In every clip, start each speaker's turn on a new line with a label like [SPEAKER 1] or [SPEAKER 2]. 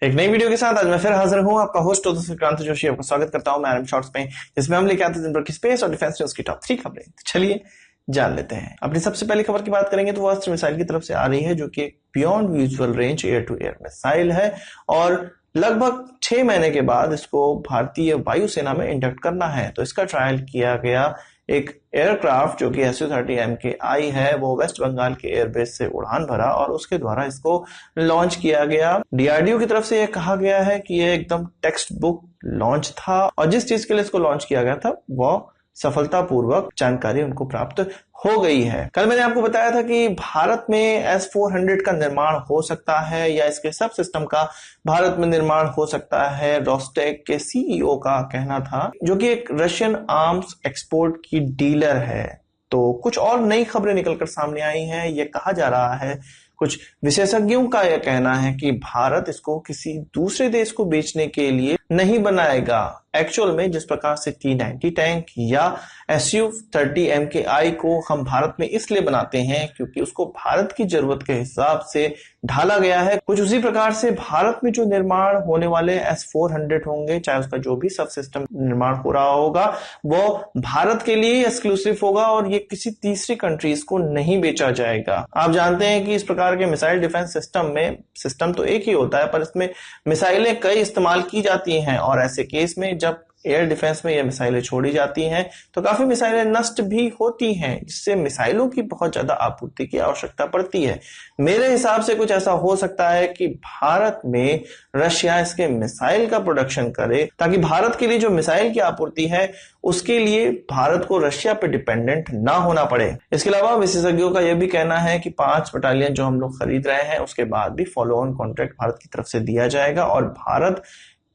[SPEAKER 1] एक नई वीडियो के साथ आज मैं फिर हाजिर हूं, आपका होस्ट क्रांति जोशी। आपका स्वागत करता हूं मैं आरएम शॉर्ट्स में, जिसमें हम लेके आते हैं दिन भर की स्पेस और डिफेंस न्यूज की टॉप 3 खबरें। तो चलिए जान लेते हैं। अपनी सबसे पहली खबर की बात करेंगे तो वो अस्त्र मिसाइल की तरफ से आ रही है, जो कि एक beyond visual range air to air missile है और लगभग 6 महीने के बाद इसको भारतीय वायुसेना में इंडक्ट करना है। तो इसका ट्रायल किया गया एक एयरक्राफ्ट जो कि SU-30MKI है, वो वेस्ट बंगाल के एयरबेस से उड़ान भरा और उसके द्वारा इसको लॉन्च किया गया। डीआरडीओ की तरफ से यह कहा गया है कि यह एकदम टेक्स्ट बुक लॉन्च था और जिस चीज के लिए इसको लॉन्च किया गया था वो सफलतापूर्वक जानकारी उनको प्राप्त हो गई है। कल मैंने आपको बताया था कि भारत में S-400 का निर्माण हो सकता है या इसके सब सिस्टम का भारत में निर्माण हो सकता है। रोस्टेक के सीईओ का कहना था, जो कि एक रशियन आर्म्स एक्सपोर्ट की डीलर है। तो कुछ और नई खबरें निकलकर सामने आई हैं। ये कहा जा रहा है, कुछ विशेषज्ञों का यह कहना है कि भारत इसको किसी दूसरे देश को बेचने के लिए नहीं बनाएगा। एक्चुअल में जिस प्रकार से T-90 टैंक या SU-30MKI को हम भारत में इसलिए बनाते हैं क्योंकि उसको भारत की जरूरत के हिसाब से ढाला गया है, कुछ उसी प्रकार से भारत में जो निर्माण होने वाले S-400 होंगे, चाहे उसका जो भी सब सिस्टम निर्माण हो रहा होगा, वो भारत के लिए एक्सक्लूसिव होगा और ये किसी तीसरी कंट्रीज को नहीं बेचा जाएगा। आप जानते हैं कि इस प्रकार के मिसाइल डिफेंस सिस्टम में सिस्टम तो एक ही होता है, पर इसमें मिसाइलें कई इस्तेमाल की जाती हैं और ऐसे केस में जब एयर डिफेंस में ये मिसाइलें छोड़ी जाती हैं तो काफी मिसाइलें नष्ट भी होती हैं, जिससे मिसाइलों की बहुत ज्यादा आपूर्ति की आवश्यकता पड़ती है। मेरे हिसाब से कुछ ऐसा हो सकता है कि भारत में रशिया इसके मिसाइल का प्रोडक्शन करे, ताकि भारत के लिए जो मिसाइल की आपूर्ति है उसके लिए भारत को रशिया पे डिपेंडेंट ना होना पड़े। इसके अलावा विशेषज्ञों का यह भी कहना है कि 5 बटालियन जो हम लोग खरीद रहे हैं उसके बाद भी फॉलो ऑन कॉन्ट्रैक्ट भारत की तरफ से दिया जाएगा और भारत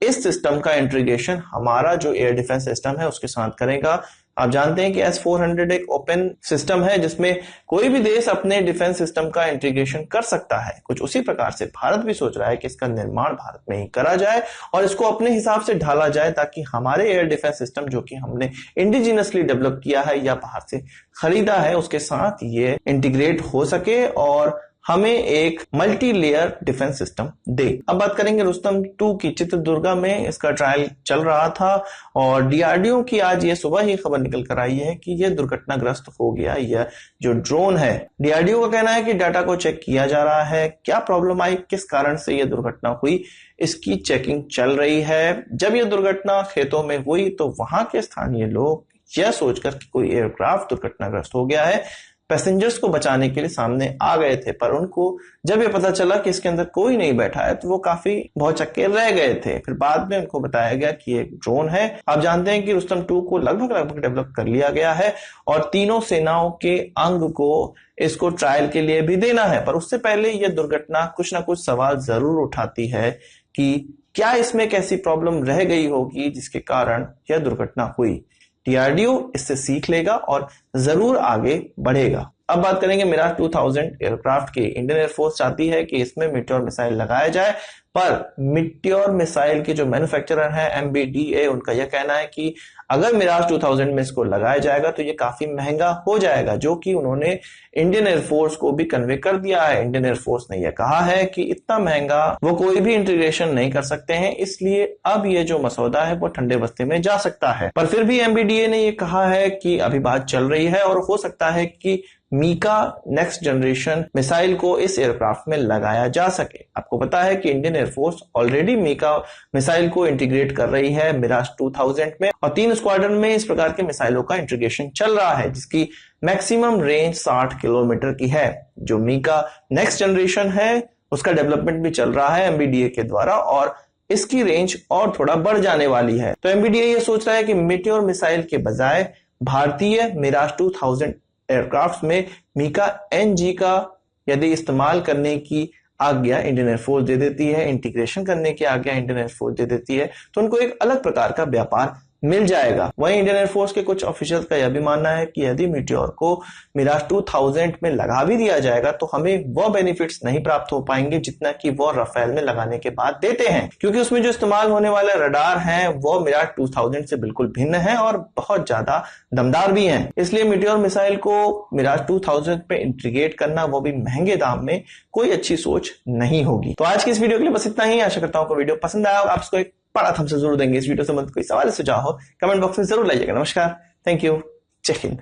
[SPEAKER 1] इस सिस्टम का इंटीग्रेशन हमारा जो एयर डिफेंस सिस्टम है उसके साथ करेगा। आप जानते हैं कि S-400 एक ओपन सिस्टम है जिसमें कोई भी देश अपने डिफेंस सिस्टम का इंटीग्रेशन कर सकता है। कुछ उसी प्रकार से भारत भी सोच रहा है कि इसका निर्माण भारत में ही करा जाए और इसको अपने हिसाब से ढाला जाए, ताकि हमारे एयर डिफेंस सिस्टम जो कि हमने इंडिजिनसली डेवलप किया है या बाहर से खरीदा है उसके साथ ये इंटीग्रेट हो सके और हमें एक मल्टी लेयर डिफेंस सिस्टम दे। अब बात करेंगे रुस्तम 2 की। चित्रदुर्गा में इसका ट्रायल चल रहा था और डीआरडीओ की आज ये सुबह ही खबर निकल कर आई है कि यह दुर्घटनाग्रस्त हो गया। यह जो ड्रोन है, डीआरडीओ का कहना है कि डाटा को चेक किया जा रहा है, क्या प्रॉब्लम आई, किस कारण से यह दुर्घटना हुई, इसकी चेकिंग चल रही है। जब यह दुर्घटना खेतों में हुई तो वहां के स्थानीय लोग यह सोचकर कि कोई एयरक्राफ्ट दुर्घटनाग्रस्त हो गया है, पैसेंजर्स को बचाने के लिए सामने आ गए थे, पर उनको जब ये पता चला कि इसके अंदर कोई नहीं बैठा है तो वो काफी भौचक्के रह गए थे। फिर बाद में उनको बताया गया कि एक ड्रोन है। आप जानते हैं कि रुस्तम 2 को लगभग डेवलप कर लिया गया है और तीनों सेनाओं के अंग को इसको ट्रायल के लिए भी देना है, पर उससे पहले यह दुर्घटना कुछ ना कुछ सवाल जरूर उठाती है कि क्या इसमें कैसी प्रॉब्लम रह गई होगी जिसके कारण यह दुर्घटना हुई। डीआरडीओ इससे सीख लेगा और जरूर आगे बढ़ेगा। अब बात करेंगे मिराज 2000 एयरक्राफ्ट की। इंडियन एयरफोर्स चाहती है कि इसमें मीटियोर मिसाइल लगाया जाए, पर मीटियोर मिसाइल के जो मैन्युफैक्चरर हैं MBDA, उनका यह कहना है कि अगर मिराज 2000 में इसको लगाया जाएगा तो ये काफी महंगा हो जाएगा, जो कि उन्होंने इंडियन एयरफोर्स को भी कन्वे कर दिया है। इंडियन एयरफोर्स ने यह कहा है कि इतना महंगा वो कोई भी इंटीग्रेशन नहीं कर सकते हैं, इसलिए अब ये जो मसौदा है वो ठंडे बस्ते में जा सकता है। पर फिर भी MBDA ने यह कहा है कि अभी बात चल रही है और हो सकता है कि मीका नेक्स्ट जनरेशन मिसाइल को इस एयरक्राफ्ट में लगाया जा सके। आपको पता है कि Indian air force already MICA missile को इंटीग्रेट कर रही है मिराज 2000 में और 3 स्क्वाड्रन में इस प्रकार के मिसाइलों का इंटीग्रेशन चल रहा है, जिसकी मैक्सिमम रेंज 60 किलोमीटर की है। जो मीका नेक्स्ट जनरेशन है उसका डेवलपमेंट भी चल रहा है MBDA के द्वारा और इसकी रेंज और थोड़ा बढ़ जाने वाली है। तो MBDA ये सोच रहा है कि मीटियोर मिसाइल के बजाय भारतीय मिराज 2000 एयरक्राफ्ट में मीका NG का यदि इस्तेमाल करने की आज्ञा इंडियन एयरफोर्स दे देती है, इंटीग्रेशन करने की आज्ञा इंडियन एयरफोर्स दे देती है, तो उनको एक अलग प्रकार का व्यापार मिल जाएगा। वहीं इंडियन एयरफोर्स के कुछ ऑफिशियल का यह भी मानना है कि यदि मीटियोर को मिराज 2000 में लगा भी दिया जाएगा तो हमें वह बेनिफिट्स नहीं प्राप्त हो पाएंगे जितना कि वो राफेल में लगाने के बाद देते हैं, क्योंकि उसमें जो इस्तेमाल होने वाले रडार हैं वो मिराज 2000 से बिल्कुल भिन्न है और बहुत ज्यादा दमदार भी हैं। इसलिए मीटियोर मिसाइल को मिराज 2000 पे इंटीग्रेट करना, वो भी महंगे दाम में, कोई अच्छी सोच नहीं होगी। तो आज की इस वीडियो के लिए बस इतना ही। आशा करता हूं आपको वीडियो पसंद आया। आप इसको एक बड़ा थम्स अप जरूर देंगे। इस वीडियो से संबंधित कोई सवाल सुझाव हो कमेंट बॉक्स में जरूर लाइएगा। नमस्कार, थैंक यू, जय हिंद।